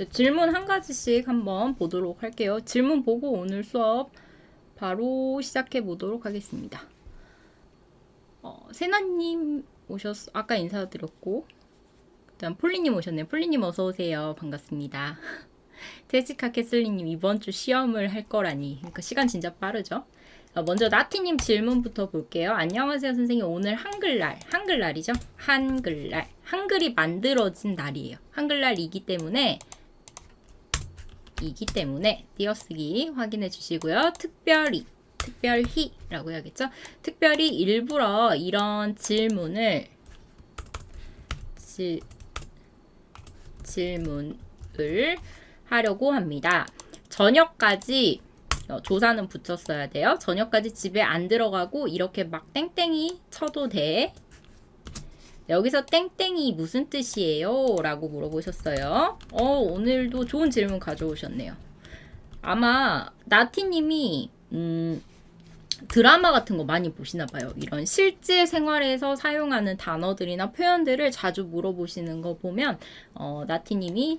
질문 한 가지씩 한번 보도록 할게요. 질문 보고 오늘 수업 바로 시작해 보도록 하겠습니다. 세나님 아까 인사드렸고, 그다음 폴리님 오셨네요. 폴리님 어서 오세요. 반갑습니다. 테스카 캐슬리님 이번 주 시험을 할 거라니. 그러니까 시간 진짜 빠르죠? 먼저 나티님 질문부터 볼게요. 안녕하세요 선생님. 오늘 한글날이죠? 한글날. 한글이 만들어진 날이에요. 한글날이기 때문에 띄어쓰기 확인해 주시고요. 특별히라고 해야겠죠? 특별히 일부러 이런 질문을 하려고 합니다. 저녁까지 조사는 붙였어야 돼요. 저녁까지 집에 안 들어가고 이렇게 막 땡땡이 쳐도 돼. 여기서 땡땡이 무슨 뜻이에요? 라고 물어보셨어요. 오늘도 좋은 질문 가져오셨네요. 아마 나티님이 드라마 같은 거 많이 보시나 봐요. 이런 실제 생활에서 사용하는 단어들이나 표현들을 자주 물어보시는 거 보면 나티님이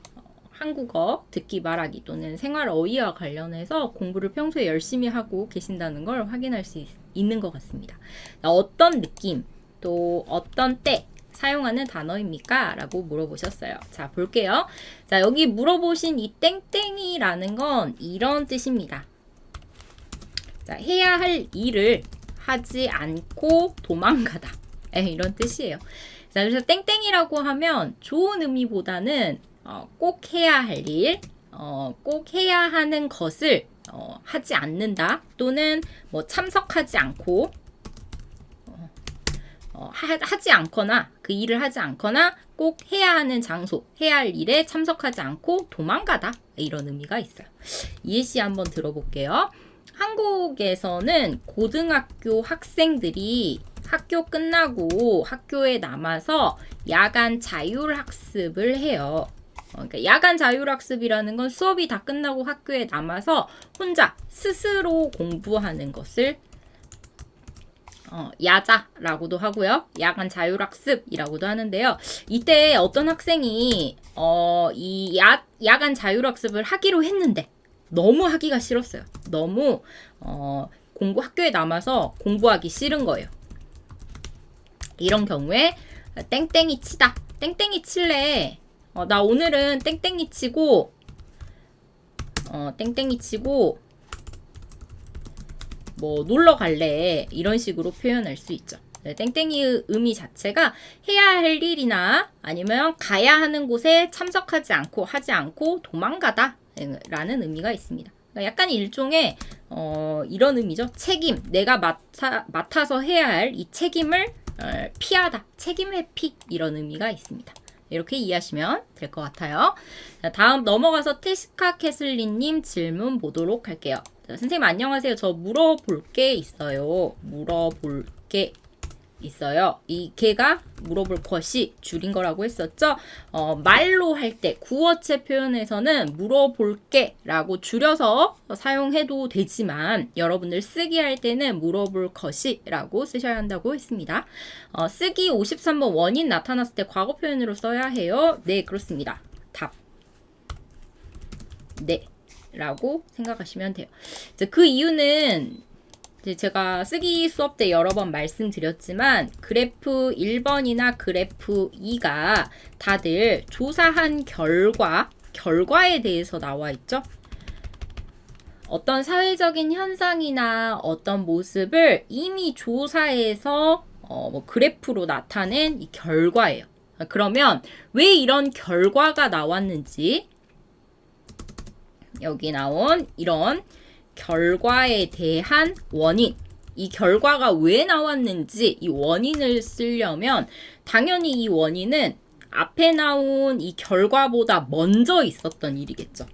한국어 듣기 말하기 또는 생활 어휘와 관련해서 공부를 평소에 열심히 하고 계신다는 걸 확인할 수 있는 것 같습니다. 어떤 느낌 또 어떤 때 사용하는 단어입니까? 라고 물어보셨어요. 자, 볼게요. 자, 여기 물어보신 이 땡땡이라는 건 이런 뜻입니다. 자, 해야 할 일을 하지 않고 도망가다. 이런 뜻이에요. 자, 그래서 땡땡이라고 하면 좋은 의미보다는 꼭 해야 할 일, 꼭 해야 하는 것을 하지 않는다. 또는 뭐 참석하지 않고 하지 않거나 그 일을 하지 않거나 꼭 해야 하는 장소, 해야 할 일에 참석하지 않고 도망가다. 이런 의미가 있어요. 예시 한번 들어볼게요. 한국에서는 고등학교 학생들이 학교 끝나고 학교에 남아서 야간 자율학습을 해요. 그러니까 야간 자율학습이라는 건 수업이 다 끝나고 학교에 남아서 혼자 스스로 공부하는 것을 야자라고도 하고요. 야간 자율학습이라고도 하는데요. 이때 어떤 학생이 이 야간 자율학습을 하기로 했는데 너무 하기가 싫었어요. 너무 학교에 남아서 공부하기 싫은 거예요. 이런 경우에 땡땡이 치다. 땡땡이 칠래. 나 오늘은 땡땡이 치고 뭐 놀러 갈래 이런 식으로 표현할 수 있죠. 땡땡이 의미 자체가 해야 할 일이나 아니면 가야 하는 곳에 참석하지 않고 하지 않고 도망가다 라는 의미가 있습니다. 그러니까 약간 일종의 이런 의미죠. 책임, 내가 맡아서 해야 할 이 책임을 피하다, 책임 회피 이런 의미가 있습니다. 이렇게 이해하시면 될 것 같아요. 자, 다음 넘어가서 테스카 캐슬리님 질문 보도록 할게요. 자, 선생님 안녕하세요. 저 물어볼 게 있어요. 이 개가 물어볼 것이 줄인 거라고 했었죠. 말로 할 때 구어체 표현에서는 물어볼게 라고 줄여서 사용해도 되지만 여러분들 쓰기 할 때는 물어볼 것이 라고 쓰셔야 한다고 했습니다. 쓰기 53번 원인 나타났을 때 과거 표현으로 써야 해요. 네, 그렇습니다. 답. 네. 라고 생각하시면 돼요. 그 이유는 제가 쓰기 수업 때 여러 번 말씀드렸지만 그래프 1번이나 그래프 2가 다들 조사한 결과에 대해서 나와 있죠. 어떤 사회적인 현상이나 어떤 모습을 이미 조사해서 뭐 그래프로 나타낸 이 결과예요. 그러면 왜 이런 결과가 나왔는지 여기 나온 이런 결과에 대한 원인, 이 결과가 왜 나왔는지 이 원인을 쓰려면 당연히 이 원인은 앞에 나온 이 결과보다 먼저 있었던 일이겠죠.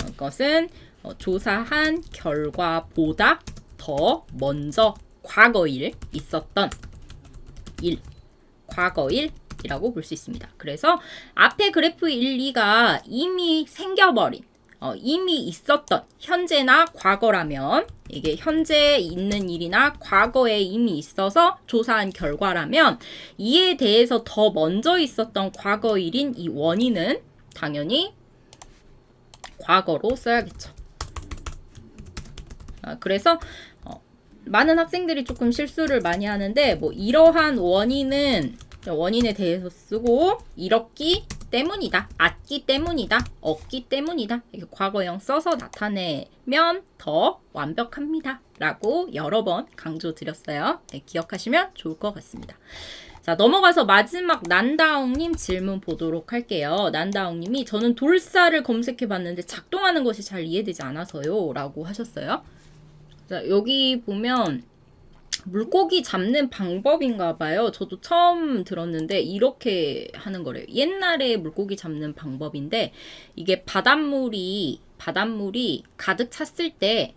그것은 조사한 결과보다 더 먼저 과거일 있었던 일, 과거일이라고 볼 수 있습니다. 그래서 앞에 그래프 1, 2가 이미 생겨버린 이미 있었던 현재나 과거라면 이게 현재 있는 일이나 과거에 이미 있어서 조사한 결과라면 이에 대해서 더 먼저 있었던 과거일인 이 원인은 당연히 과거로 써야겠죠. 그래서 많은 학생들이 조금 실수를 많이 하는데 뭐 이러한 원인에 대해서 쓰고 이렇기 때문이다, at기 때문이다, 없기 때문이다 이렇게 과거형 써서 나타내면 더 완벽합니다 라고 여러 번 강조드렸어요. 네, 기억하시면 좋을 것 같습니다. 자, 넘어가서 마지막 난다웅님 질문 보도록 할게요. 난다웅님이 저는 돌사를 검색해 봤는데 작동하는 것이 잘 이해되지 않아서요 라고 하셨어요. 자, 여기 보면 물고기 잡는 방법인가 봐요. 저도 처음 들었는데 이렇게 하는 거래요. 옛날에 물고기 잡는 방법인데 이게 바닷물이 가득 찼을 때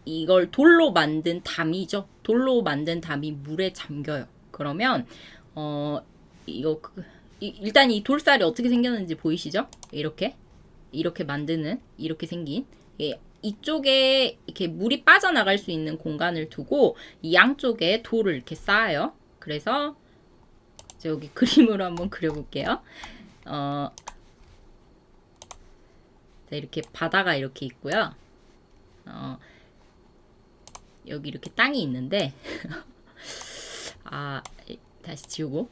이걸 돌로 만든 담이죠. 돌로 만든 담이 물에 잠겨요. 그러면 일단 이 돌살이 어떻게 생겼는지 보이시죠? 이렇게 만드는 이렇게 생긴 이쪽에 이렇게 물이 빠져나갈 수 있는 공간을 두고 이 양쪽에 돌을 이렇게 쌓아요. 그래서 여기 그림으로 한번 그려볼게요. 이렇게 바다가 이렇게 있고요. 여기 이렇게 땅이 있는데 다시 지우고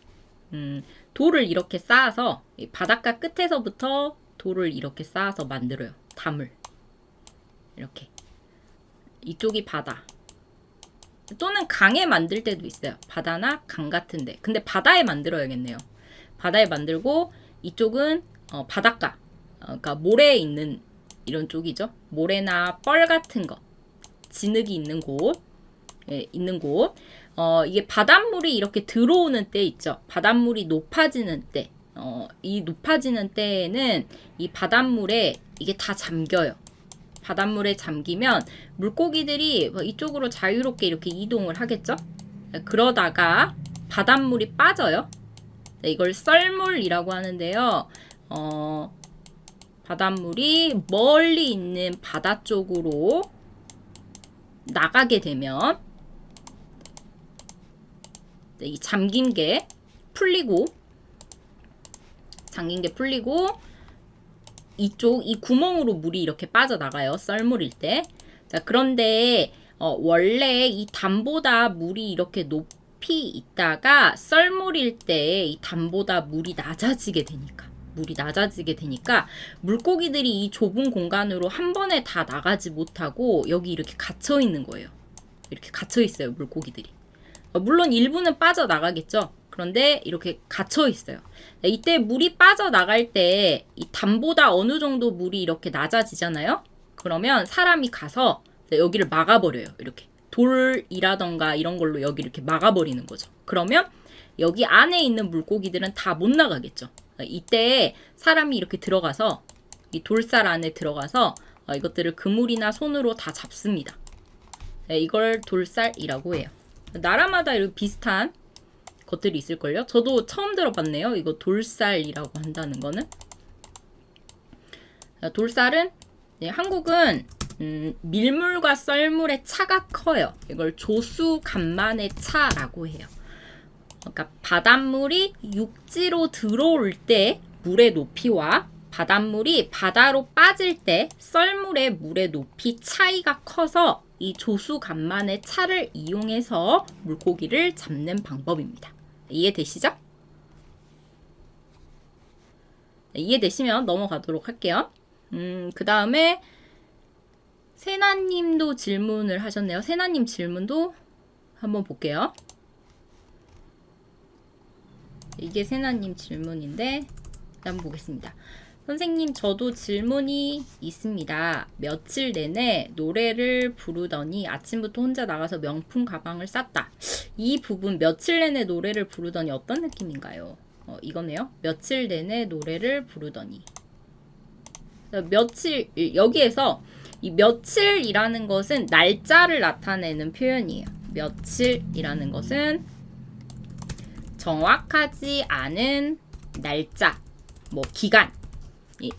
돌을 이렇게 쌓아서 바닷가 끝에서부터 돌을 이렇게 쌓아서 만들어요. 담을 이렇게 이쪽이 바다 또는 강에 만들 때도 있어요. 바다나 강 같은데 근데 바다에 만들어야겠네요. 바다에 만들고 이쪽은 바닷가 그러니까 모래에 있는 이런 쪽이죠. 모래나 뻘 같은 거 진흙이 있는 곳 이게 바닷물이 이렇게 들어오는 때 있죠. 바닷물이 높아지는 때 이 높아지는 때에는 이 바닷물에 이게 다 잠겨요. 바닷물에 잠기면 물고기들이 이쪽으로 자유롭게 이렇게 이동을 하겠죠. 그러다가 바닷물이 빠져요. 이걸 썰물이라고 하는데요. 바닷물이 멀리 있는 바다 쪽으로 나가게 되면 이 잠긴 게 풀리고 이 구멍으로 물이 이렇게 빠져나가요. 썰물일 때. 자, 그런데 원래 이 담보다 물이 이렇게 높이 있다가 썰물일 때 이 담보다 물이 낮아지게 되니까 물고기들이 이 좁은 공간으로 한 번에 다 나가지 못하고 여기 이렇게 갇혀 있는 거예요. 이렇게 갇혀 있어요, 물고기들이. 물론 일부는 빠져나가겠죠. 그런데 이렇게 갇혀 있어요. 이때 물이 빠져나갈 때 이 담보다 어느 정도 물이 이렇게 낮아지잖아요. 그러면 사람이 가서 여기를 막아버려요. 이렇게 돌이라던가 이런 걸로 여기 이렇게 막아버리는 거죠. 그러면 여기 안에 있는 물고기들은 다 못 나가겠죠. 이때 사람이 이렇게 들어가서 이 돌살 안에 들어가서 이것들을 그물이나 손으로 다 잡습니다. 이걸 돌살이라고 해요. 나라마다 이렇게 비슷한 것들이 있을걸요? 저도 처음 들어봤네요. 이거 돌살이라고 한다는 거는. 돌살은 한국은 밀물과 썰물의 차가 커요. 이걸 조수간만의 차라고 해요. 그러니까 바닷물이 육지로 들어올 때 물의 높이와 바닷물이 바다로 빠질 때 썰물의 물의 높이 차이가 커서 이 조수간만의 차를 이용해서 물고기를 잡는 방법입니다. 이해되시죠? 이해되시면 넘어가도록 할게요. 그 다음에 세나님도 질문을 하셨네요. 세나님 질문도 한번 볼게요. 이게 세나님 질문인데 한번 보겠습니다. 선생님, 저도 질문이 있습니다. 며칠 내내 노래를 부르더니 아침부터 혼자 나가서 명품 가방을 쌌다. 이 부분 며칠 내내 노래를 부르더니 어떤 느낌인가요? 이거네요. 며칠 내내 노래를 부르더니. 며칠, 여기에서 이 며칠이라는 것은 날짜를 나타내는 표현이에요. 며칠이라는 것은 정확하지 않은 날짜, 뭐 기간.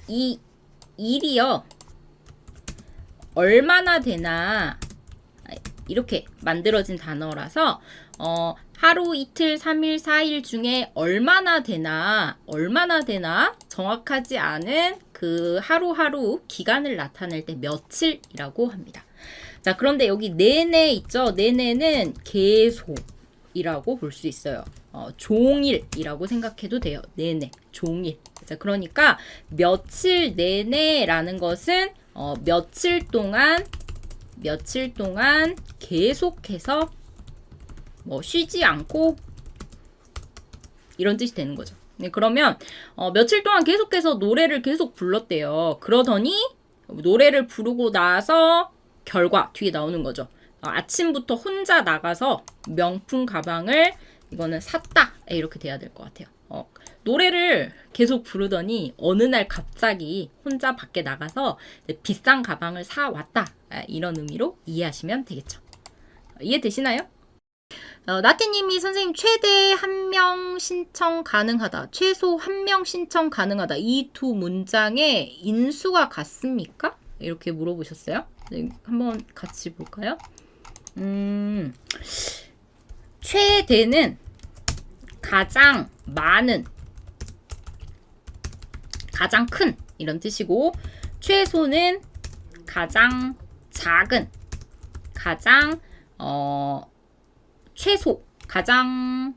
이 일이요 얼마나 되나 이렇게 만들어진 단어라서 하루, 이틀, 3일, 4일 중에 얼마나 되나 정확하지 않은 그 하루하루 기간을 나타낼 때 며칠이라고 합니다. 자, 그런데 여기 내내 있죠? 내내는 계속이라고 볼 수 있어요. 종일이라고 생각해도 돼요. 내내, 종일. 자, 그러니까 며칠 내내라는 것은 며칠 동안 계속해서 뭐 쉬지 않고 이런 뜻이 되는 거죠. 네, 그러면 며칠 동안 계속해서 노래를 계속 불렀대요. 그러더니 노래를 부르고 나서 결과 뒤에 나오는 거죠. 아침부터 혼자 나가서 명품 가방을 이거는 샀다. 이렇게 돼야 될 것 같아요. 노래를 계속 부르더니 어느 날 갑자기 혼자 밖에 나가서 비싼 가방을 사왔다. 이런 의미로 이해하시면 되겠죠. 이해되시나요? 나티님이 선생님 최대 1명 신청 가능하다. 최소 1명 신청 가능하다. 이 두 문장의 인수가 같습니까? 이렇게 물어보셨어요. 한번 같이 볼까요? 최대는 가장 많은, 가장 큰 이런 뜻이고, 최소는 가장 작은, 가장 최소, 가장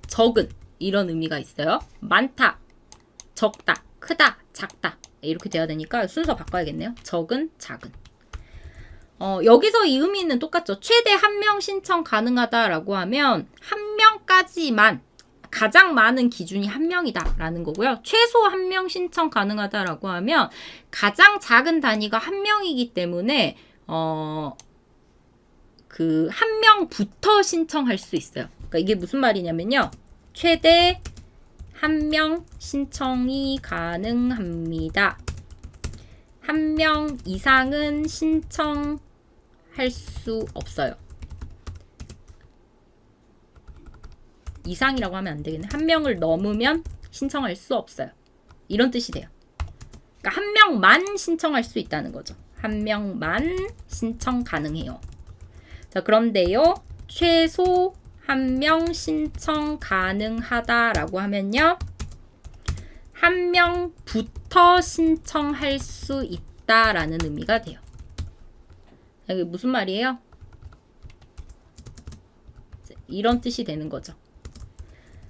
적은 이런 의미가 있어요. 많다, 적다, 크다, 작다 이렇게 돼야 되니까 순서 바꿔야겠네요. 적은, 작은. 여기서 이 의미는 똑같죠. 최대 1명 신청 가능하다라고 하면 1명까지만, 가장 많은 기준이 1명이다 라는 거고요. 최소 1명 신청 가능하다라고 하면 가장 작은 단위가 1명이기 때문에 그 1명부터 신청할 수 있어요. 그러니까 이게 무슨 말이냐면요. 최대 1명 신청이 가능합니다. 1명 이상은 신청할 수 없어요. 이상이라고 하면 안 되겠네. 1명을 넘으면 신청할 수 없어요. 이런 뜻이 돼요. 그러니까 1명만 신청할 수 있다는 거죠. 1명만 신청 가능해요. 자, 그런데요. 최소 1명 신청 가능하다라고 하면요. 1명부터 신청할 수 있다라는 의미가 돼요. 이게 무슨 말이에요? 이런 뜻이 되는 거죠.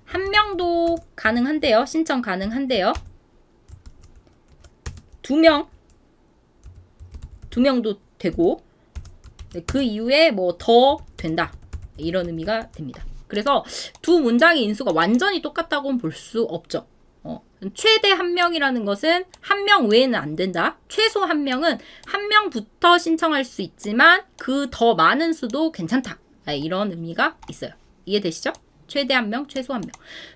1명도 가능한데요. 신청 가능한데요. 2명도 되고, 그 이후에 뭐 더 된다. 이런 의미가 됩니다. 그래서 두 문장의 인수가 완전히 똑같다고는 볼 수 없죠. 최대 1명이라는 것은 1명 외에는 안 된다. 최소 1명은 1명부터 신청할 수 있지만 그 더 많은 수도 괜찮다. 이런 의미가 있어요. 이해되시죠? 최대 1명, 최소 1명.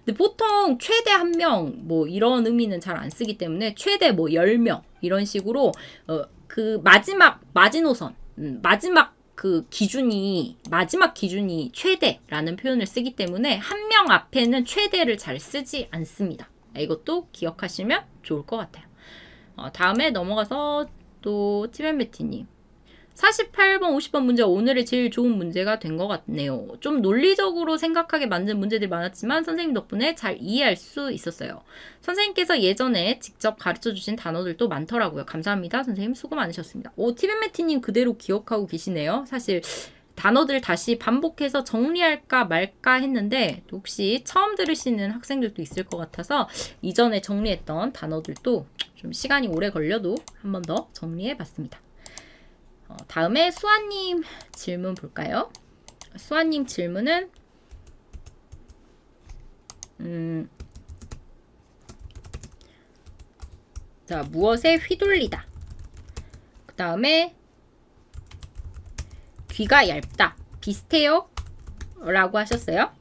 근데 보통 최대 1명 뭐 이런 의미는 잘 안 쓰기 때문에 최대 뭐 10명 이런 식으로 그 마지막 마지노선, 마지막 기준이 최대라는 표현을 쓰기 때문에 1명 앞에는 최대를 잘 쓰지 않습니다. 이것도 기억하시면 좋을 것 같아요. 다음에 넘어가서 또 티벤베티님. 48번, 50번 문제 오늘의 제일 좋은 문제가 된 것 같네요. 좀 논리적으로 생각하게 만든 문제들이 많았지만 선생님 덕분에 잘 이해할 수 있었어요. 선생님께서 예전에 직접 가르쳐주신 단어들도 많더라고요. 감사합니다. 선생님 수고 많으셨습니다. 티벤메티님 그대로 기억하고 계시네요. 사실 단어들 다시 반복해서 정리할까 말까 했는데 혹시 처음 들으시는 학생들도 있을 것 같아서 이전에 정리했던 단어들도 좀 시간이 오래 걸려도 한 번 더 정리해 봤습니다. 다음에 수아님 질문 볼까요? 수아님 질문은 자, 무엇에 휘둘리다. 그 다음에 귀가 얇다. 비슷해요? 라고 하셨어요.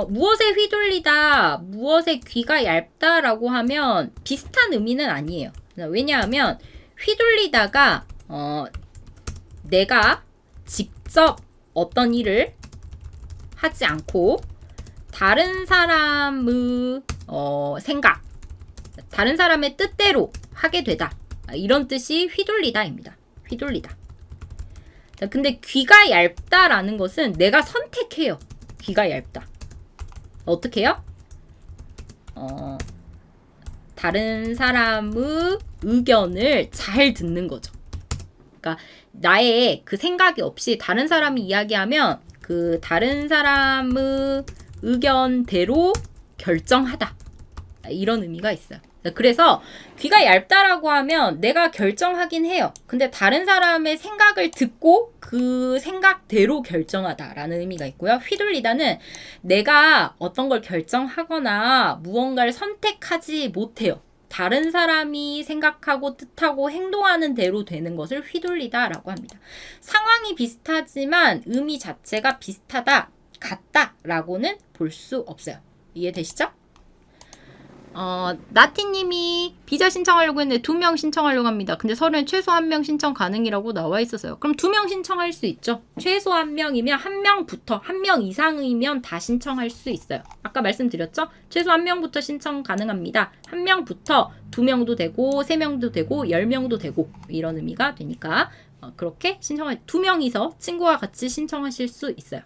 무엇에 휘둘리다, 무엇에 귀가 얇다 라고 하면 비슷한 의미는 아니에요. 왜냐하면 휘둘리다가 내가 직접 어떤 일을 하지 않고 다른 사람의 생각, 다른 사람의 뜻대로 하게 되다. 이런 뜻이 휘둘리다입니다. 휘둘리다. 자, 근데 귀가 얇다라는 것은 내가 선택해요. 귀가 얇다. 어떻게 해요? 다른 사람의 의견을 잘 듣는 거죠. 그러니까 나의 그 생각이 없이 다른 사람이 이야기하면 그 다른 사람의 의견대로 결정하다. 이런 의미가 있어요. 그래서 귀가 얇다라고 하면 내가 결정하긴 해요. 근데 다른 사람의 생각을 듣고 그 생각대로 결정하다라는 의미가 있고요. 휘둘리다는 내가 어떤 걸 결정하거나 무언가를 선택하지 못해요. 다른 사람이 생각하고 뜻하고 행동하는 대로 되는 것을 휘둘리다라고 합니다. 상황이 비슷하지만 의미 자체가 비슷하다, 같다라고는 볼 수 없어요. 이해되시죠? 나티님이 비자 신청하려고 했는데 2명 신청하려고 합니다. 근데 서류에 최소 1명 신청 가능이라고 나와 있었어요. 그럼 2명 신청할 수 있죠. 최소 1명이면 1명부터 1명 이상이면 다 신청할 수 있어요. 아까 말씀드렸죠? 최소 1명부터 신청 가능합니다. 1명부터 2명도 되고 3명도 되고 10명도 되고 이런 의미가 되니까 그렇게 신청할 2명이서 친구와 같이 신청하실 수 있어요.